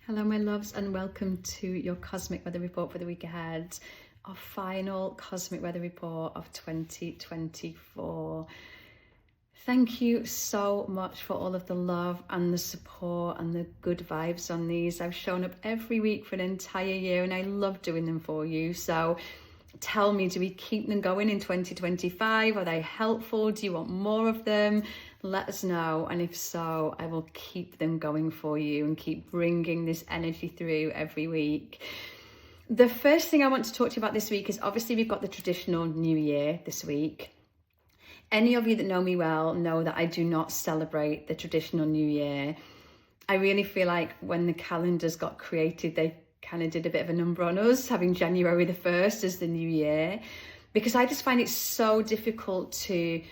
Hello, my loves, and welcome to your Cosmic Weather Report for the week ahead. Our final Cosmic Weather Report of 2024. Thank you so much for all of the love and the support and the good vibes on these. I've shown up every week for an entire year and I love doing them for you. So tell me, do we keep them going in 2025? Are they helpful? Do you want more of them? Let us know, and if so, I will keep them going for you and keep bringing this energy through every week. The first thing I want to talk to you about this week is obviously we've got the traditional New Year this week. Any of you that know me well know that I do not celebrate the traditional New Year. I really feel like when the calendars got created, they kind of did a bit of a number on us, having January the 1st as the New Year, because I just find it so difficult to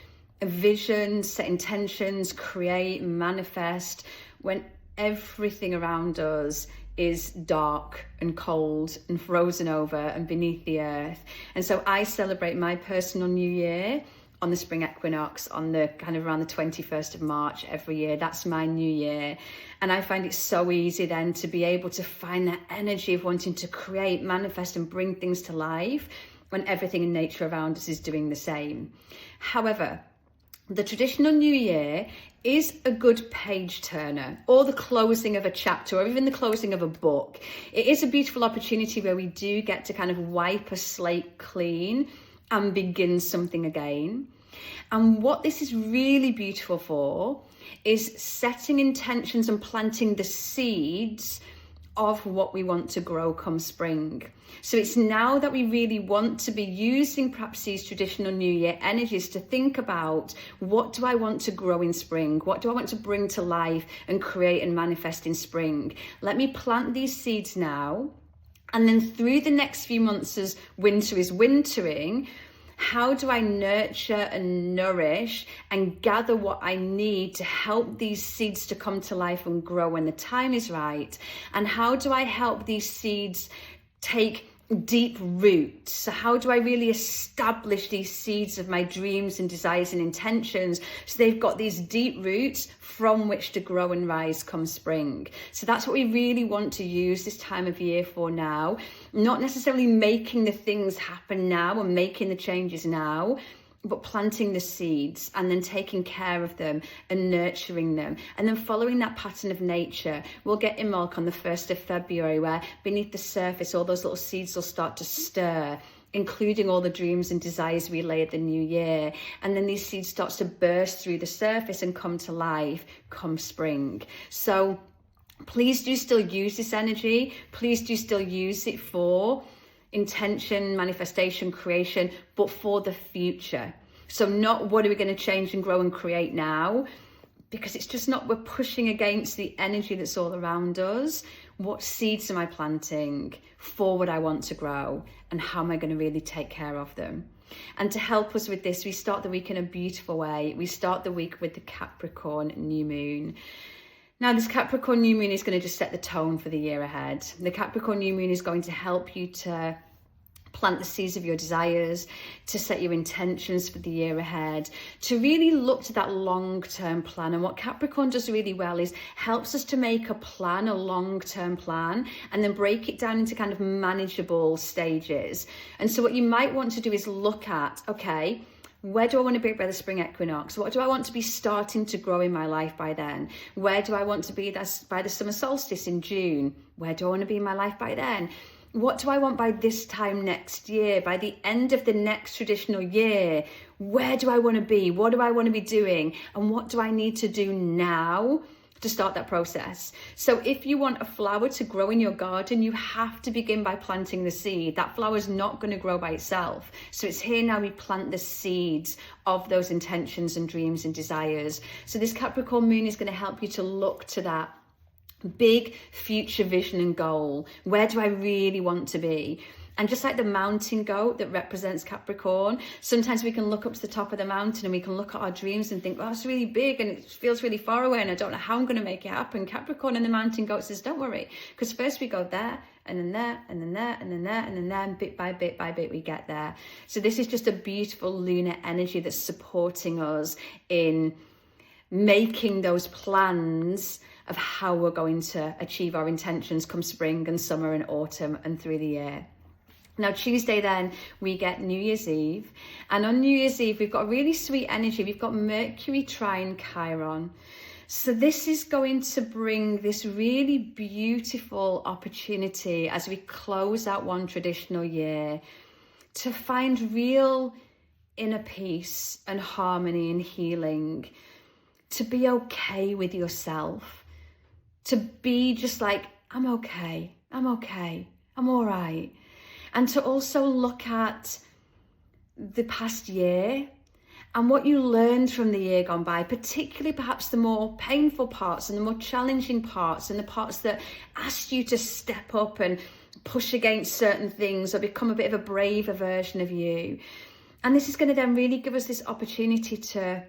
vision, set intentions, create, manifest when everything around us is dark and cold and frozen over and beneath the earth. And so I celebrate my personal New Year on the spring equinox, on the kind of around the 21st of March every year. That's my New Year. And I find it so easy then to be able to find that energy of wanting to create, manifest and bring things to life when everything in nature around us is doing the same. However, the traditional New Year is a good page turner, or the closing of a chapter, or even the closing of a book. It is a beautiful opportunity where we do get to kind of wipe a slate clean and begin something again. And what this is really beautiful for is setting intentions and planting the seeds of what we want to grow come spring. So it's now that we really want to be using perhaps these traditional New Year energies to think about, what do I want to grow in spring? What do I want to bring to life and create and manifest in spring? Let me plant these seeds now. And then through the next few months as winter is wintering, how do I nurture and nourish and gather what I need to help these seeds to come to life and grow when the time is right? And how do I help these seeds take deep roots? So how do I really establish these seeds of my dreams and desires and intentions so they've got these deep roots from which to grow and rise come spring? So that's what we really want to use this time of year for now. Not necessarily making the things happen now and making the changes now, but planting the seeds and then taking care of them and nurturing them. And then following that pattern of nature, we'll get Imbolc on the 1st of February, where beneath the surface, all those little seeds will start to stir, including all the dreams and desires we lay at the new year. And then these seeds start to burst through the surface and come to life come spring. So please do still use this energy. Please do still use it for intention, manifestation, creation, but for the future. So not what are we going to change and grow and create now, because it's just not, we're pushing against the energy that's all around us. What seeds am I planting for what I want to grow, and how am I going to really take care of them? And to help us with this, we start the week in a beautiful way. We start the week with the Capricorn new moon. Now, this Capricorn new moon is going to just set the tone for the year ahead. The Capricorn new moon is going to help you to plant the seeds of your desires, to set your intentions for the year ahead, to really look to that long-term plan. And what Capricorn does really well is helps us to make a plan, a long-term plan, and then break it down into kind of manageable stages. And so what you might want to do is look at, okay, where do I want to be by the spring equinox? What do I want to be starting to grow in my life by then? Where do I want to be by the summer solstice in June? Where do I want to be in my life by then? What do I want by this time next year? By the end of the next traditional year, where do I want to be? What do I want to be doing? And what do I need to do now to start that process? So if you want a flower to grow in your garden, you have to begin by planting the seed. That flower is not going to grow by itself. So it's here now we plant the seeds of those intentions and dreams and desires. So this Capricorn moon is going to help you to look to that big future vision and goal. Where do I really want to be? And just like the mountain goat that represents Capricorn, sometimes we can look up to the top of the mountain and we can look at our dreams and think, well, it's really big and it feels really far away and I don't know how I'm going to make it happen. Capricorn and the mountain goat says, don't worry, because first we go there and then there and then there and then there and then there, and bit by bit by bit we get there. So this is just a beautiful lunar energy that's supporting us in making those plans of how we're going to achieve our intentions come spring and summer and autumn and through the year. Now, Tuesday then, we get New Year's Eve. And on New Year's Eve, we've got a really sweet energy. We've got Mercury trine Chiron. So this is going to bring this really beautiful opportunity as we close out one traditional year to find real inner peace and harmony and healing, to be okay with yourself, to be just like, I'm okay, I'm all right. And to also look at the past year and what you learned from the year gone by, particularly perhaps the more painful parts and the more challenging parts and the parts that asked you to step up and push against certain things or become a bit of a braver version of you. And this is going to then really give us this opportunity to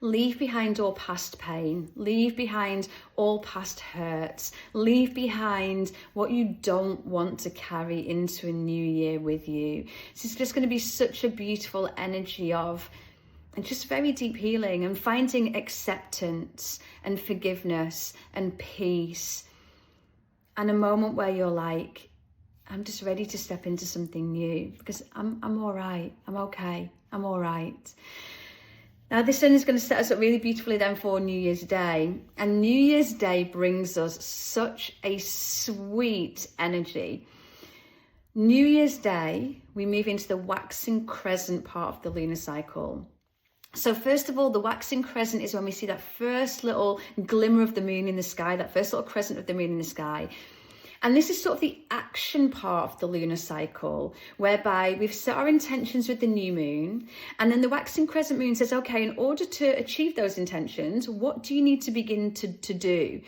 leave behind all past pain, leave behind all past hurts, leave behind what you don't want to carry into a new year with you. So it's just going to be such a beautiful energy of and just very deep healing and finding acceptance and forgiveness and peace, and a moment where you're like, I'm just ready to step into something new because I'm all right, I'm okay, I'm all right. Now, this then is going to set us up really beautifully then for New Year's Day. And New Year's Day brings us such a sweet energy. New Year's Day, we move into the waxing crescent part of the lunar cycle. So first of all, the waxing crescent is when we see that first little glimmer of the moon in the sky, that first little crescent of the moon in the sky. And this is sort of the action part of the lunar cycle, whereby we've set our intentions with the new moon. And then the waxing crescent moon says, okay, in order to achieve those intentions, what do you need to begin to do?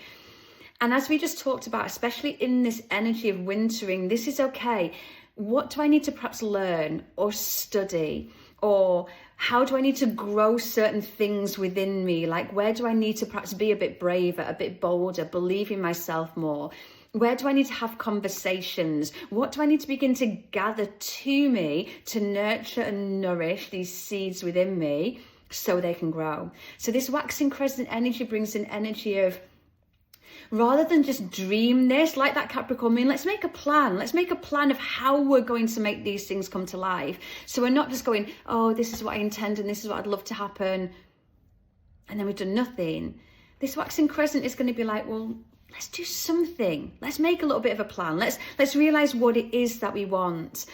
And as we just talked about, especially in this energy of wintering, this is okay. What do I need to perhaps learn or study? Or how do I need to grow certain things within me? Like, where do I need to perhaps be a bit braver, a bit bolder, believe in myself more? Where do I need to have conversations? What do I need to begin to gather to me to nurture and nourish these seeds within me so they can grow? So this waxing crescent energy brings an energy of, rather than just dream this, like that Capricorn moon, let's make a plan. Let's make a plan of how we're going to make these things come to life. So we're not just going, oh, this is what I intend and this is what I'd love to happen, and then we've done nothing. This waxing crescent is going to be like, well, let's do something. Let's make a little bit of a plan. Let's realize what it is that we want.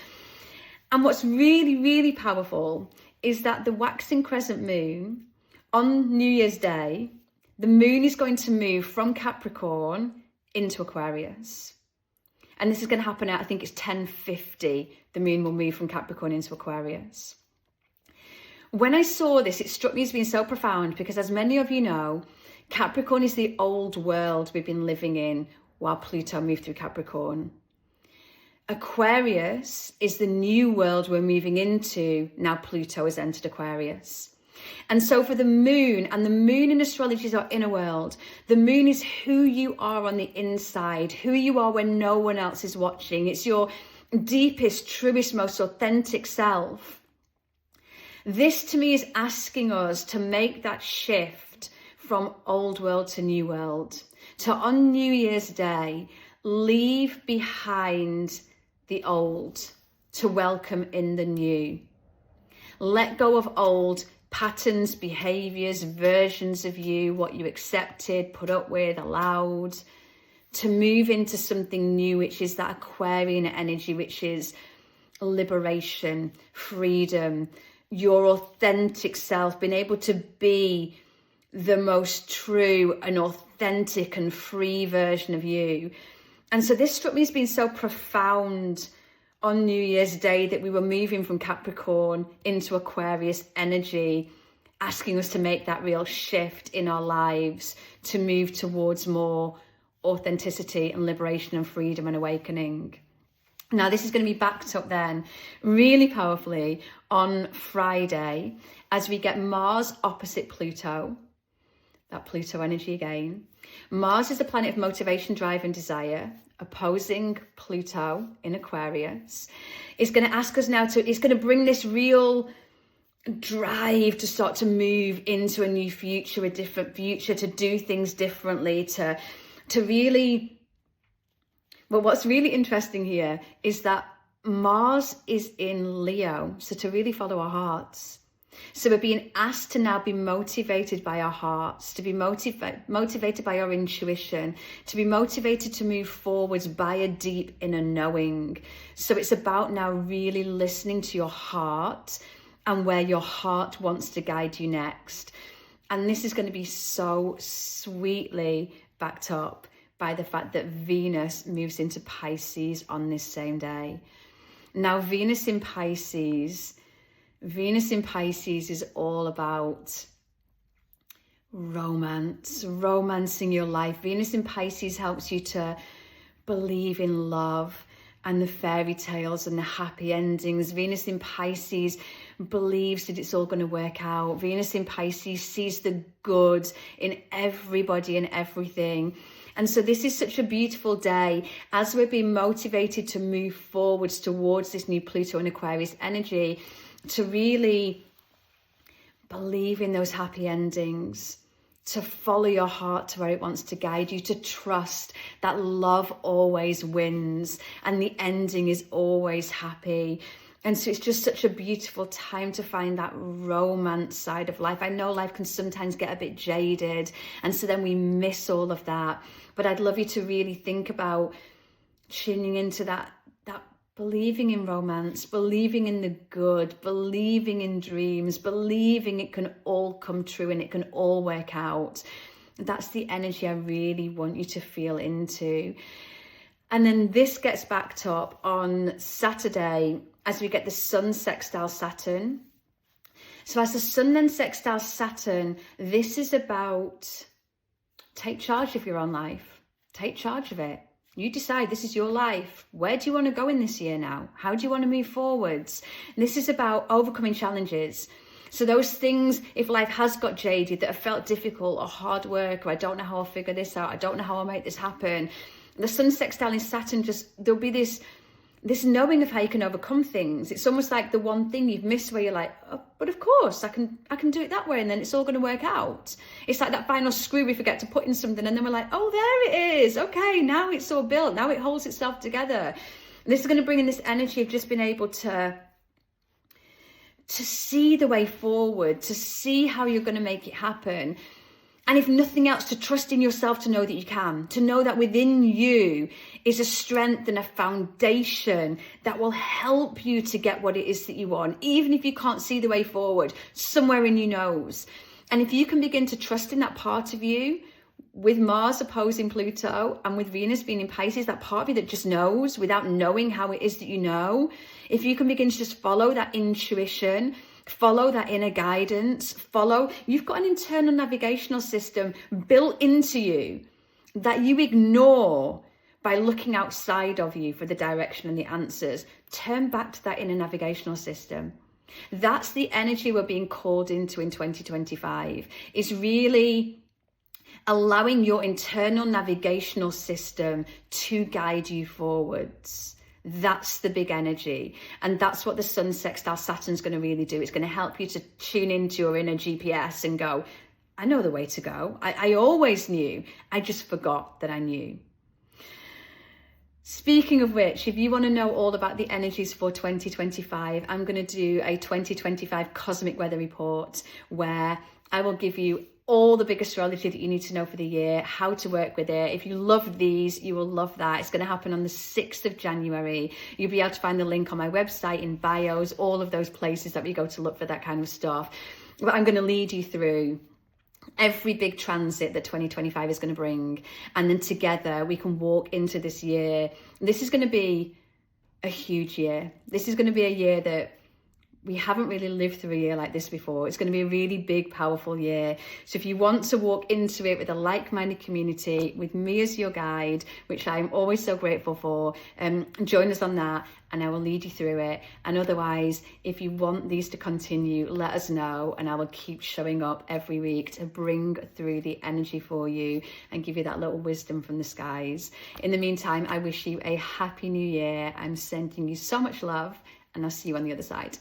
And what's really, really powerful is that the waxing crescent moon on New Year's Day, the moon is going to move from Capricorn into Aquarius. And this is going to happen at, I think it's 10:50. The moon will move from Capricorn into Aquarius. When I saw this, it struck me as being so profound because, as many of you know, Capricorn is the old world we've been living in while Pluto moved through Capricorn. Aquarius is the new world we're moving into now Pluto has entered Aquarius. And so for the moon, and the moon in astrology is our inner world. The moon is who you are on the inside, who you are when no one else is watching. It's your deepest, truest, most authentic self. This to me is asking us to make that shift from old world to new world, to on New Year's Day, leave behind the old to welcome in the new. Let go of old patterns, behaviors, versions of you, what you accepted, put up with, allowed, to move into something new, which is that Aquarian energy, which is liberation, freedom, your authentic self, being able to be the most true and authentic and free version of you. And so this struck me as being so profound on New Year's Day, that we were moving from Capricorn into Aquarius energy, asking us to make that real shift in our lives, to move towards more authenticity and liberation and freedom and awakening. Now, this is going to be backed up then really powerfully on Friday as we get Mars opposite Pluto. That Pluto energy again. Mars is the planet of motivation, drive and desire, opposing Pluto in Aquarius. It's going to ask us now to, it's going to bring this real drive to start to move into a new future, a different future, to do things differently, to really, well, what's really interesting here is that Mars is in Leo, so to really follow our hearts. So we're being asked to now be motivated by our hearts, to be motivated by our intuition, to be motivated to move forwards by a deep inner knowing. So it's about now really listening to your heart and where your heart wants to guide you next. And this is going to be so sweetly backed up by the fact that Venus moves into Pisces on this same day. Now, Venus in Pisces is all about romance, romancing your life. Venus in Pisces helps you to believe in love and the fairy tales and the happy endings. Venus in Pisces believes that it's all going to work out. Venus in Pisces sees the good in everybody and everything. And so this is such a beautiful day as we're being motivated to move forwards towards this new Pluto and Aquarius energy, to really believe in those happy endings, to follow your heart to where it wants to guide you, to trust that love always wins and the ending is always happy. And so it's just such a beautiful time to find that romance side of life. I know life can sometimes get a bit jaded, and so then we miss all of that. But I'd love you to really think about tuning into that believing in romance, believing in the good, believing in dreams, believing it can all come true and it can all work out. That's the energy I really want you to feel into. And then this gets backed up on Saturday as we get the Sun sextile Saturn. So as the Sun then sextiles Saturn, this is about take charge of your own life. Take charge of it. You decide this is your life. Where do you want to go in this year now? How do you want to move forwards? And this is about overcoming challenges. So those things, if life has got jaded, that have felt difficult or hard work, or I don't know how I'll figure this out, I don't know how I'll make this happen. The Sun sextile in Saturn, there'll be this knowing of how you can overcome things. It's almost like the one thing you've missed where you're like, oh, but of course I can do it that way, and then it's all going to work out. It's like that final screw we forget to put in something, and then we're like, oh, there it is. Okay, now it's all built. Now it holds itself together. And this is going to bring in this energy of just being able to see the way forward, to see how you're going to make it happen. And if nothing else, to trust in yourself to know that you can, to know that within you is a strength and a foundation that will help you to get what it is that you want. Even if you can't see the way forward, somewhere in you knows. And if you can begin to trust in that part of you, with Mars opposing Pluto and with Venus being in Pisces, that part of you that just knows without knowing how it is that you know, if you can begin to just follow that intuition, follow that inner guidance, you've got an internal navigational system built into you that you ignore by looking outside of you for the direction and the answers. Turn back to that inner navigational system. That's the energy we're being called into in 2025, is really allowing your internal navigational system to guide you forwards. That's the big energy. And that's what the Sun sextile Saturn's going to really do. It's going to help you to tune into your inner GPS and go, I know the way to go. I always knew. I just forgot that I knew. Speaking of which, if you want to know all about the energies for 2025, I'm going to do a 2025 cosmic weather report where I will give you all the big astrology that you need to know for the year, how to work with it. If you love these, you will love that. It's going to happen on the 6th of January. You'll be able to find the link on my website, in bios, all of those places that we go to look for that kind of stuff. But I'm going to lead you through every big transit that 2025 is going to bring. And then together we can walk into this year. This is going to be a huge year. This is going to be a year that we haven't really lived through a year like this before. It's going to be a really big, powerful year. So if you want to walk into it with a like-minded community, with me as your guide, which I'm always so grateful for, join us on that and I will lead you through it. And otherwise, if you want these to continue, let us know and I will keep showing up every week to bring through the energy for you and give you that little wisdom from the skies. In the meantime, I wish you a happy new year. I'm sending you so much love and I'll see you on the other side.